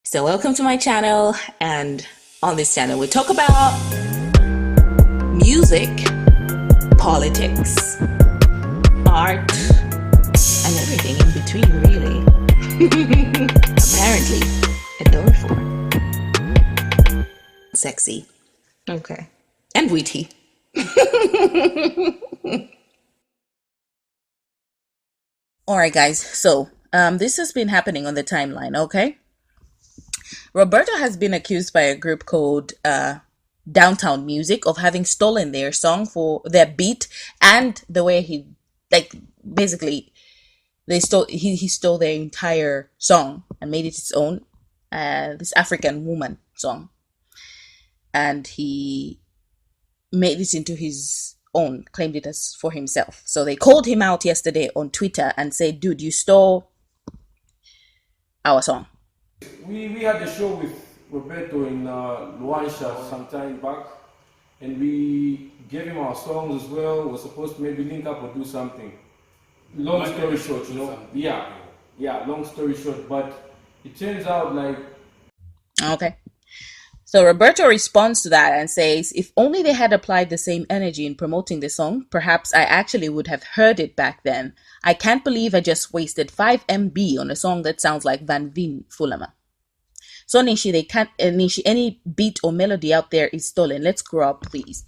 So welcome to my channel, and on this channel we talk about music, politics, art, and everything in between, really. Apparently adorable, sexy, okay, and witty. Alright guys, so this has been happening on the timeline, okay? Roberto has been accused by a group called Downtown Music of having stolen their song for their beat and the way he, like, basically he stole their entire song and made it his own, this African Woman song, and he made it into his own, claimed it as for himself. So they called him out yesterday on Twitter and said, dude, you stole our song. We had a show with Roberto in Luansha some time back, and we gave him our songs as well. We're supposed to maybe link up or do something. Long story short, yeah, long story short, but it turns out like... Okay. So Roberto responds to that and says, if only they had applied the same energy in promoting the song, perhaps I actually would have heard it back then. I can't believe I just wasted 5 MB on a song that sounds like Van Veen Fulama. So Nishi, they can't, Nishi, any beat or melody out there is stolen. Let's grow up, please.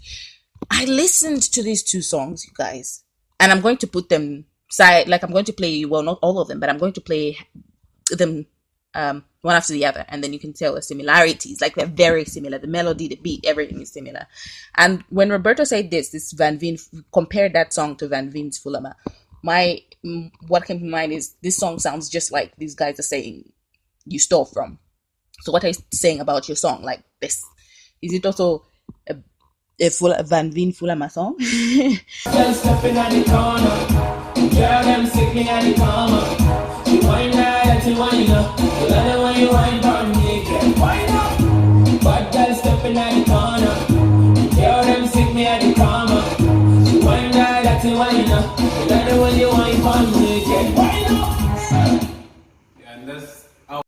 I listened to these two songs, you guys, and I'm going to put them side, like I'm going to play, well, not all of them, but I'm going to play them one after the other, and then you can tell the similarities. Like, they're very similar. The melody, the beat, everything is similar. And when Roberto said this Van Veen, compared that song to Van Veen's Fulama, what came to mind is this song sounds just like these guys are saying you stole from. So what are you saying about your song? Like this, is it also a Van Veen Fulama song?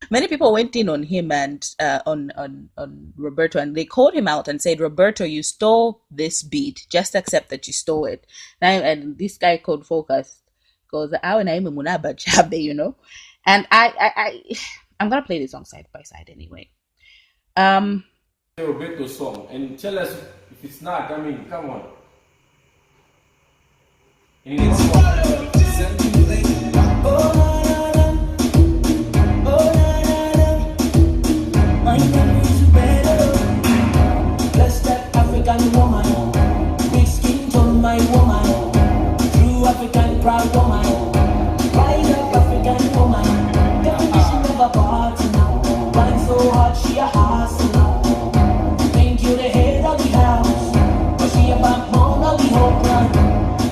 Many people went in on him and on Roberto, and they called him out and said, Roberto, you stole this beat. Just accept that you stole it. And this guy called Focus goes, you know. And I'm gonna play this song side by side anyway. Roberto song, and tell us if it's not. I mean, come on. My name is Roberto, bless that African woman, big skin tone my woman, true African proud woman, ride up African woman, definition of a party now, wine so hot she a hustle now, think you the head of the house, but she a backbone of the whole plan,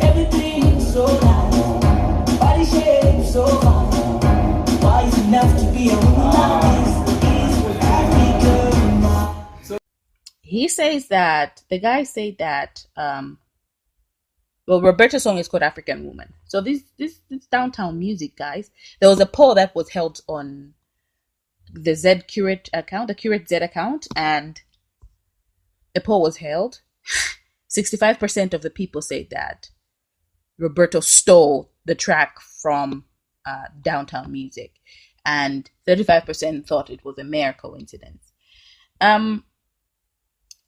everything so nice, body shape so fine, wise enough to be a woman. He says that the guy said that well, Roberto's song is called African Woman. So this Downtown Music, guys, there was a poll that was held on the Z Curate account, the Curate Z account, and a poll was held. 65% of the people said that Roberto stole the track from Downtown Music, and 35% thought it was a mere coincidence.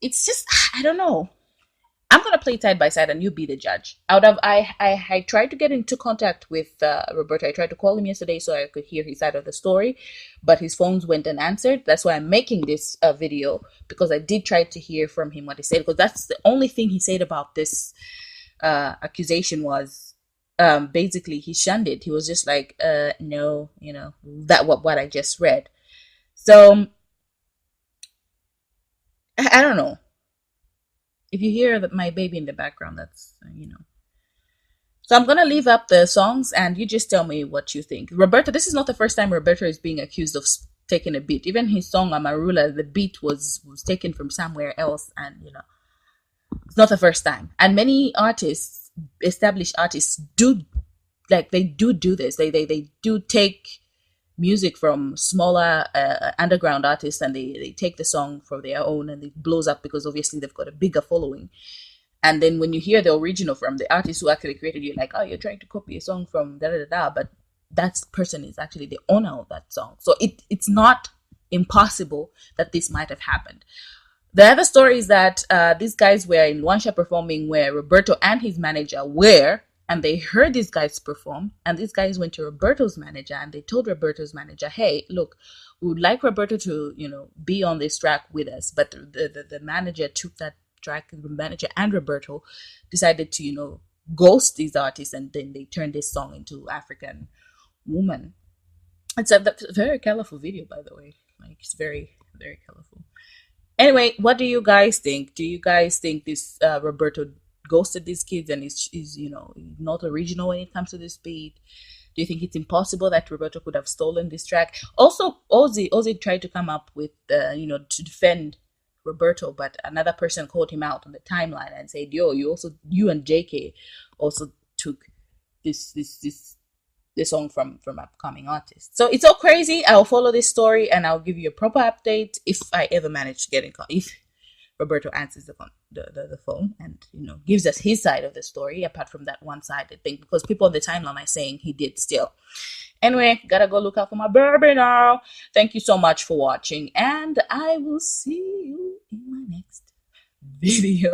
It's just, I don't know. I'm gonna play side by side, and you be the judge. I tried to get into contact with Roberto. I tried to call him yesterday so I could hear his side of the story, but his phones went unanswered. That's why I'm making this video, because I did try to hear from him what he said, because that's the only thing he said about this accusation was basically he shunned it. He was just like, no, you know, that what I just read. So I don't know. If you hear my baby in the background, that's, you know. So I'm going to leave up the songs, and you just tell me what you think. Roberto, this is not the first time Roberto is being accused of taking a beat. Even his song, Amarula, the beat was taken from somewhere else, and, you know, it's not the first time. And many artists, established artists, do, like, they do this. They do take music from smaller underground artists, and they take the song for their own, and it blows up because obviously they've got a bigger following. And then when you hear the original from the artist who actually created, you're like, oh, you're trying to copy a song from da da da da, but that person is actually the owner of that song. So it's not impossible that this might have happened. The other story is that these guys were in Luansha performing where Roberto and his manager were, and they heard these guys perform, and these guys went to Roberto's manager and they told Roberto's manager, hey, look, we would like Roberto to, be on this track with us. But the manager took that track, the manager and Roberto decided to, ghost these artists, and then they turned this song into African Woman. It's a very colorful video, by the way. Like, it's very, very colorful. Anyway, what do you guys think? Do you guys think this Roberto ghosted these kids and is not original when it comes to this beat? Do you think it's impossible that Roberto could have stolen this track? Also, Ozzy tried to come up with to defend Roberto, but another person called him out on the timeline and said, "Yo, you and JK also took this song from upcoming artists." So it's all crazy. I'll follow this story and I'll give you a proper update if I ever manage to get in contact. If Roberto answers the phone and gives us his side of the story, apart from that one-sided thing, because people on the timeline are saying he did steal. Anyway, gotta go look out for my baby now. Thank you so much for watching, and I will see you in my next video.